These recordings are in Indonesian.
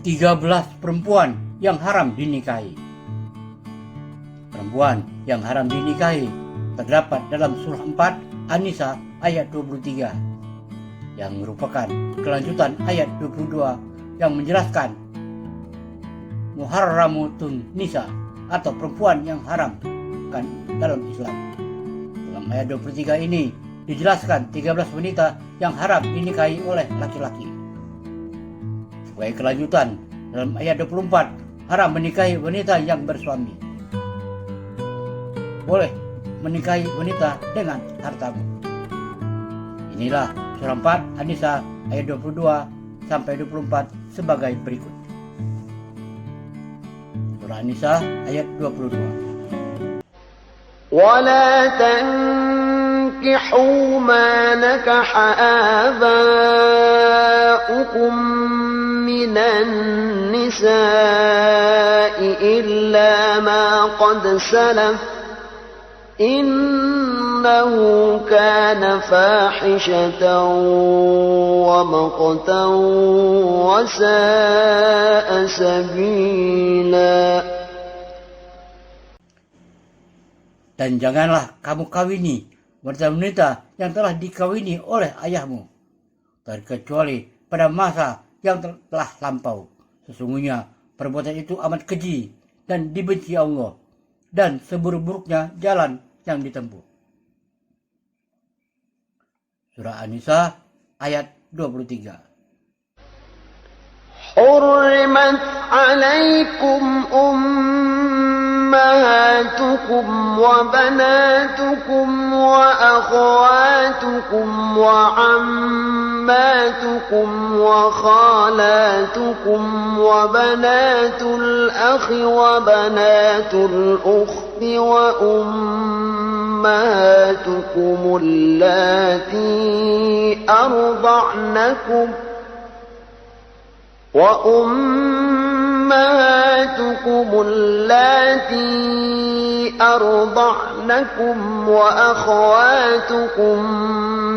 13 perempuan yang haram dinikahi. Perempuan yang haram dinikahi terdapat dalam surah 4 An-Nisa ayat 23 yang merupakan kelanjutan ayat 22 yang menjelaskan muharramatun nisa atau perempuan yang haram kan dalam Islam. Dalam ayat 23 ini dijelaskan 13 wanita yang haram dinikahi oleh laki-laki. Sebagai kelanjutan, dalam ayat 24 haram menikahi wanita yang bersuami. Boleh menikahi wanita dengan hartamu. Inilah surah 4 An-Nisa ayat 22 sampai 24 sebagai berikut. Surah An-Nisa ayat 22. وَلَا تَنكِحُوا مَا نَكَحَ آبَاؤُكُم مِّنَ النِّسَاءِ إِلَّا مَا قَدْ سَلَفَ إِنَّهُ كَانَ فَاحِشَةً وَمَقْتًا وَسَاءَ سَبِيلًا. Dan janganlah kamu kawini wanita-wanita yang telah dikawini oleh ayahmu, terkecuali pada masa yang telah lampau. Sesungguhnya perbuatan itu amat keji dan dibenci Allah, dan seburuk-buruknya jalan yang ditempuh. Surah An-Nisa ayat 23. حُرِّمَتْ عَلَيْكُمْ أُمَّهَاتُكُمْ وَبَنَاتُكُمْ وَأَخَوَاتُكُمْ وَعَمَّاتُكُمْ وَخَالَاتُكُمْ وَبَنَاتُ الْأَخِ وَبَنَاتُ الْأُخْتِ وَأُمَّهَاتُكُمُ اللَّاتِي أرضعنكم وأخواتكم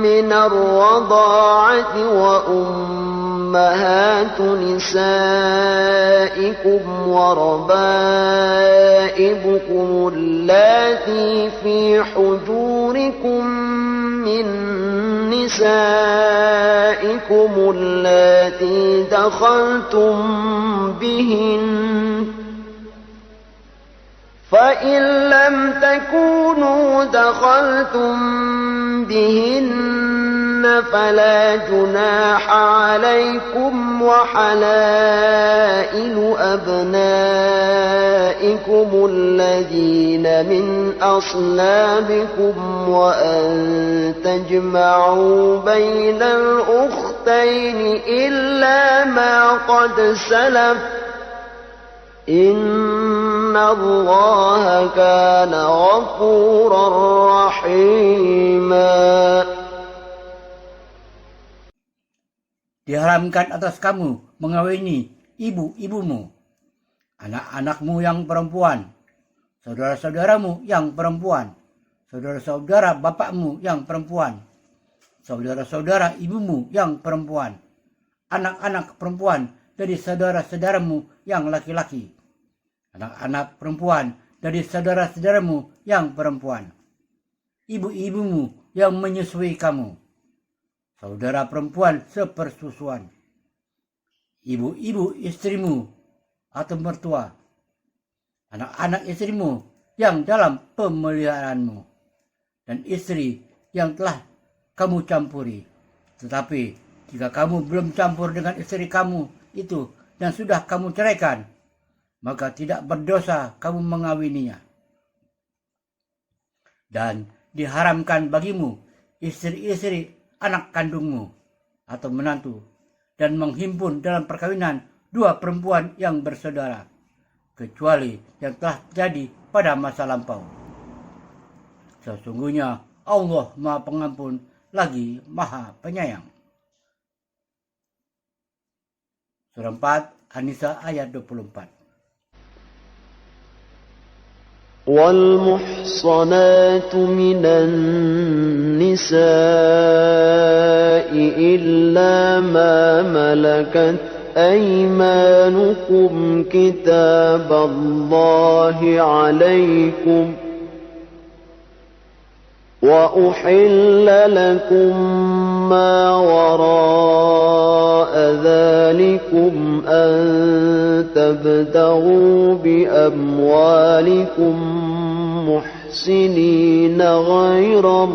من الرضاعة وأمهات نسائكم وربائبكم اللاتي في حجوركم من نسائكم اللاتي دخلتم بهن فإن لم تكونوا دخلتم بهن فلا جناح عليكم وحلائل أبنائكم الذين من أصلابكم وأن تجمعوا بين الأختين إلا ما قد سلف إن الله كان غفورا رحيما. Diharamkan atas kamu mengawini ibu-ibumu, anak-anakmu yang perempuan, saudara-saudaramu yang perempuan, saudara-saudara bapakmu yang perempuan, saudara-saudara ibumu yang perempuan, anak-anak perempuan dari saudara-saudaramu yang laki-laki, anak-anak perempuan dari saudara-saudaramu yang perempuan, ibu-ibumu yang menyusui kamu, saudara perempuan sepersusuan, ibu-ibu istrimu atau mertua, anak-anak istrimu yang dalam pemeliharaanmu, dan istri yang telah kamu campuri. Tetapi jika kamu belum campur dengan istri kamu itu dan sudah kamu ceraikan, maka tidak berdosa kamu mengawininya. Dan diharamkan bagimu istri-istri anak kandungmu atau menantu, dan menghimpun dalam perkawinan dua perempuan yang bersaudara, kecuali yang telah terjadi pada masa lampau. Sesungguhnya Allah Maha Pengampun lagi Maha Penyayang. Surah 4 An-Nisa ayat 24. والمحصنات من النساء إلا ما ملكت أيمانكم كتاب الله عليكم وأحل لكم ما وراء ذلكم أن تبتغوا بأموالكم محسنين غير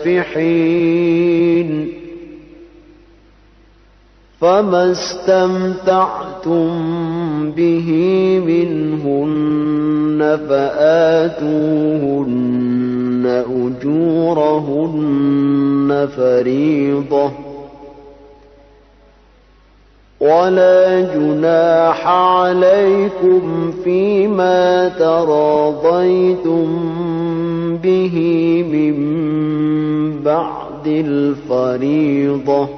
مسافحين فما استمتعتم به منهن فآتوهن أجورهن فريضة ولا جناح عليكم فيما تراضيتم به من بعد الفريضة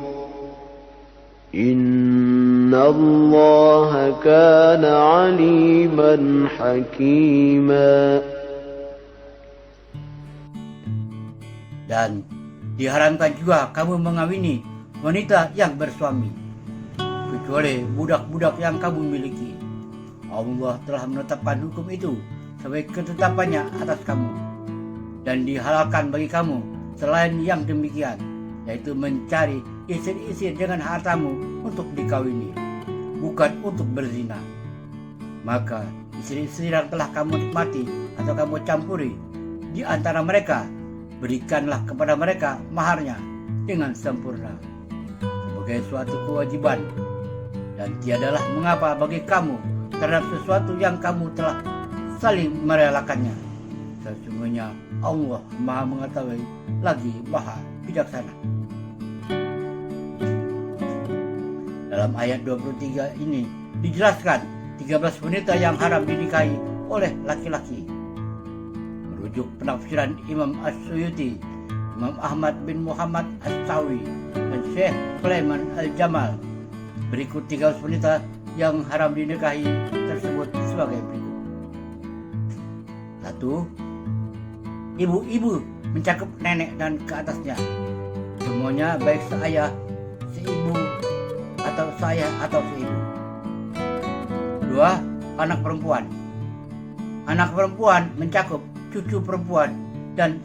إن الله كان عليما حكيما. Dan diharamkan juga kamu mengawini wanita yang bersuami, kecuali budak-budak yang kamu miliki. Allah telah menetapkan hukum itu sebagai ketetapannya atas kamu. Dan dihalalkan bagi kamu selain yang demikian, yaitu mencari istri-istri dengan hartamu untuk dikawini, bukan untuk berzina. Maka istri-istri yang telah kamu nikmati atau kamu campuri di antara mereka, berikanlah kepada mereka maharnya dengan sempurna sebagai suatu kewajiban, dan tiadalah mengapa bagi kamu terhadap sesuatu yang kamu telah saling merelakannya. Sesungguhnya Allah Maha Mengetahui lagi Maha Bijaksana. Dalam ayat 23 ini dijelaskan 13 wanita yang haram dinikahi oleh laki-laki. Merujuk penafsiran Imam As-Suyuti, Imam Ahmad bin Muhammad As-Sawi, dan Syekh Sulaiman Al-Jamal, berikut 13 wanita yang haram dinikahi tersebut sebagai berikut. 1. Ibu-ibu mencakup nenek dan ke atasnya, semuanya baik seayah, seibu, atau seayah atau seibu. 2. Anak perempuan. Anak perempuan mencakup cucu perempuan dan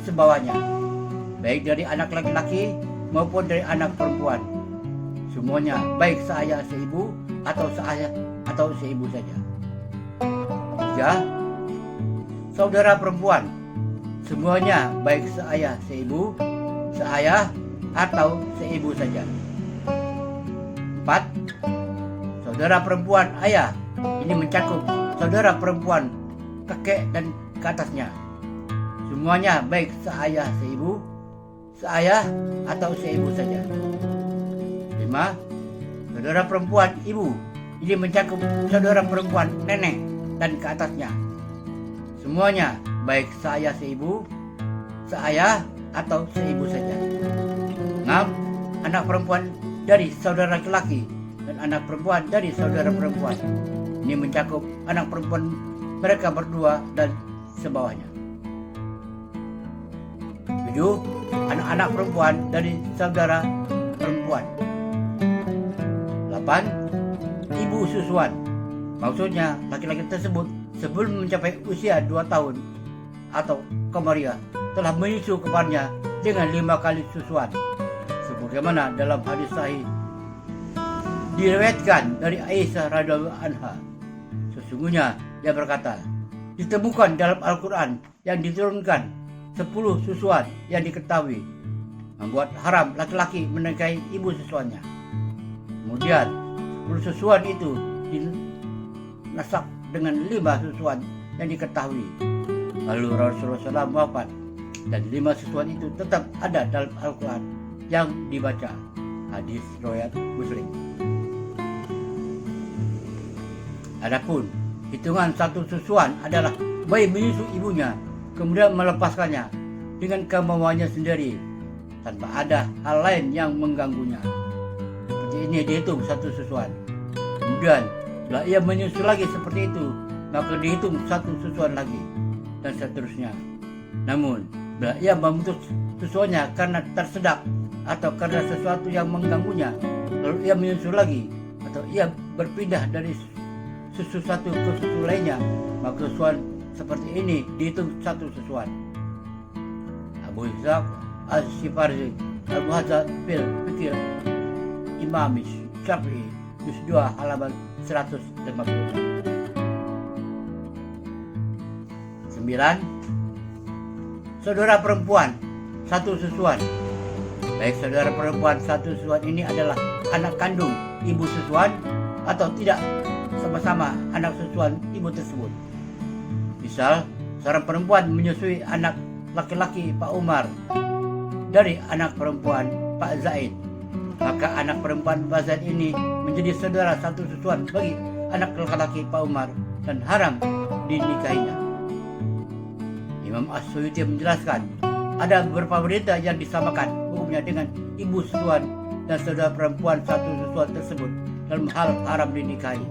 sebawahnya, baik dari anak laki-laki maupun dari anak perempuan, semuanya baik seayah seibu atau seayah atau seibu saja. 3. Saudara perempuan, semuanya baik seayah seibu, seayah atau seibu saja. 4. Saudara perempuan ayah, ini mencakup saudara perempuan kakek dan ke atasnya, semuanya baik seayah seibu, seayah atau seibu saja. 5. Saudara perempuan ibu, ini mencakup saudara perempuan nenek dan ke atasnya, semuanya baik seayah seibu, seayah atau seibu saja. 6. Anak perempuan dari saudara laki-laki dan anak perempuan dari saudara perempuan, ini mencakup anak perempuan mereka berdua dan sebawahnya. 7. Anak-anak perempuan dari saudara perempuan. 8. Ibu susuan, maksudnya laki-laki tersebut sebelum mencapai usia 2 tahun atau kemaria telah menyusu kepadanya dengan 5 kali susuan, sebagaimana dalam hadis sahih diriwayatkan dari Aisyah radhiyallahu anha. Sesungguhnya dia berkata, ditemukan dalam Al-Quran yang diturunkan 10 susuan yang diketahui membuat haram laki-laki menikahi ibu susuannya. Kemudian 10 susuan itu dinasak dengan 5 susuan yang diketahui. Lalu Rasulullah SAW wafat dan 5 susuan itu tetap ada dalam Al-Quran yang dibaca. Hadis riwayat Muslim. Adapun hitungan satu susuan adalah bayi menyusu ibunya kemudian melepaskannya dengan kemauannya sendiri tanpa ada hal lain yang mengganggunya. Seperti ini dihitung satu susuan. Kemudian bila ia menyusu lagi seperti itu, maka dihitung satu susuan lagi, dan seterusnya. Namun bila ia memutus susuannya karena tersedak atau karena sesuatu yang mengganggunya, lalu ia menyusu lagi atau ia berpindah dari susu satu ke susu lainnya, maka susuan seperti ini dihitung satu susuan. Abu Ishaq Al-Shifarzi Al-Muhadzab fil Fikir Imam Syafi'i juz 2 halaman 150. 9. Saudara perempuan satu susuan. Baik saudara perempuan satu susuan ini adalah anak kandung ibu susuan atau tidak sama-sama anak susuan ibu tersebut. Misal, seorang perempuan menyusui anak laki-laki Pak Umar dari anak perempuan Pak Zaid, maka anak perempuan Pak Zaid ini menjadi saudara satu susuan bagi anak laki-laki Pak Umar dan haram dinikahinya. Imam As-Suyuti menjelaskan, ada beberapa wanita yang disamakan hukumnya dengan ibu susuan dan saudara perempuan satu susuan tersebut dalam hal haram dinikahi,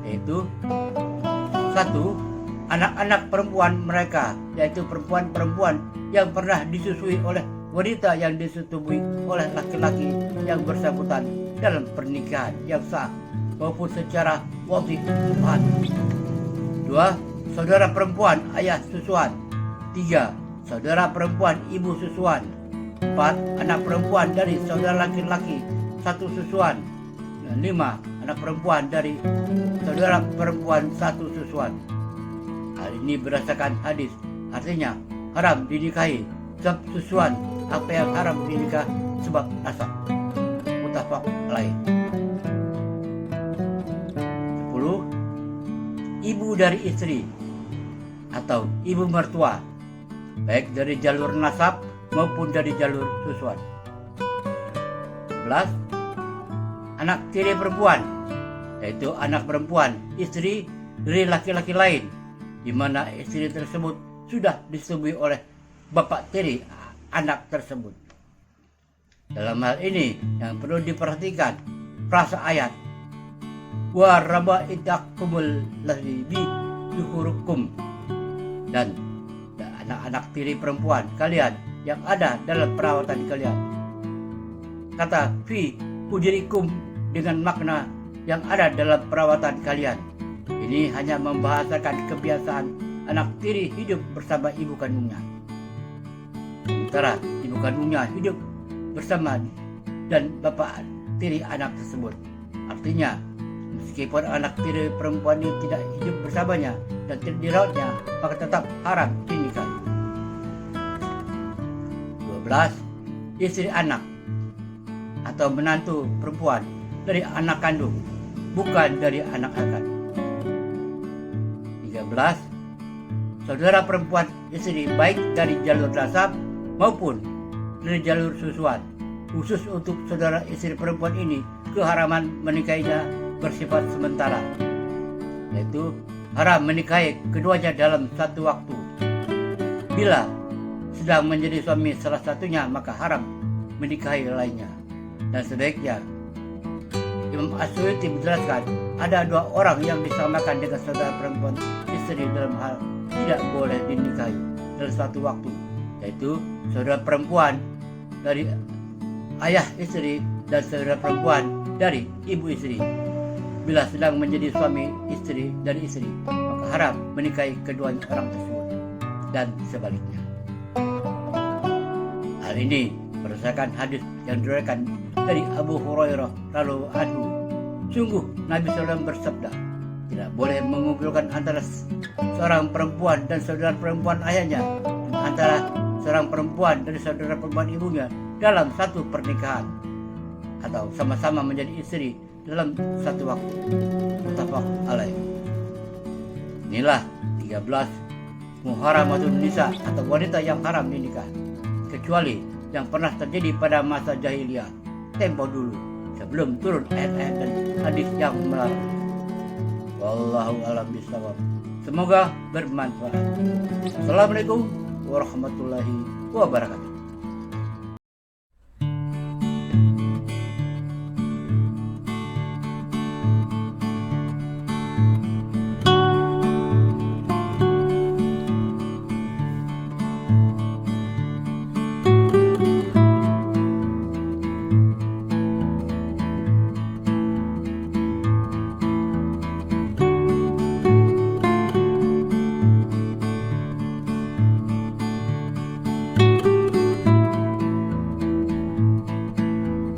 yaitu 1. Anak-anak perempuan mereka, yaitu perempuan-perempuan yang pernah disusui oleh wanita yang disetubui oleh laki-laki yang bersangkutan dalam pernikahan yang sah maupun secara wadhi. 2. Saudara perempuan ayah susuan. 3. Saudara perempuan ibu susuan. 4. Anak perempuan dari saudara laki-laki satu susuan. Dan 5. Anak perempuan dari saudara perempuan satu susuan. Hal ini berdasarkan hadis, artinya haram dinikahi sebab susuan, apa yang haram dinikah sebab nasab. Muttafaq alaih. 10. Ibu dari istri atau ibu mertua, baik dari jalur nasab maupun dari jalur susuan. 11. Anak tiri perempuan, yaitu anak perempuan istri dari laki-laki lain, di mana istri tersebut sudah disetubui oleh bapak tiri anak tersebut. Dalam hal ini yang perlu diperhatikan frasa ayat wa rabaidakumul ladzi bi zuhurukum, dan anak-anak tiri perempuan kalian yang ada dalam perawatan kalian. Kata fi hujrikum dengan makna yang ada dalam perawatan kalian. Ini hanya membahasakan kebiasaan anak tiri hidup bersama ibu kandungnya, sementara ibu kandungnya hidup bersama dan bapak tiri anak tersebut. Artinya, meskipun anak tiri perempuan ini tidak hidup bersamanya dan tidak dirawatnya, maka tetap haram dinikahi. 12. Istri anak atau menantu perempuan dari anak kandung, bukan dari anak angkat. 13. Saudara perempuan istri baik dari jalur nasab maupun dari jalur susuan. Khusus untuk saudara istri perempuan ini, keharaman menikahinya bersifat sementara, yaitu haram menikahi keduanya dalam satu waktu. Bila sedang menjadi suami salah satunya, maka haram menikahi lainnya. Dan sebaiknya, Imam As-Suyuti menjelaskan, ada dua orang yang disamakan dengan saudara perempuan istri dalam hal tidak boleh dinikahi dalam satu waktu, yaitu saudara perempuan dari ayah istri dan saudara perempuan dari ibu istri. Bila sedang menjadi suami istri dari istri, maka haram menikahi kedua orang tersebut dan sebaliknya. Hal ini berdasarkan hadis yang diriwayatkan dari Abu Hurairah radhiyallahu anhu. Sungguh Nabi SAW bersabda, tidak boleh mengumpulkan antara seorang perempuan dan saudara perempuan ayahnya, dan antara seorang perempuan dari saudara perempuan ibunya dalam satu pernikahan, atau sama-sama menjadi istri dalam satu waktu. Muttafaq alaih. Inilah 13 muharamatun nisa atau wanita yang haram dinikah, kecuali yang pernah terjadi pada masa jahiliyah, tempo dulu sebelum turun ayat-ayat dan hadis yang melarang. Wallahu a'lam bishawab. Semoga bermanfaat. Assalamualaikum warahmatullahi wabarakatuh.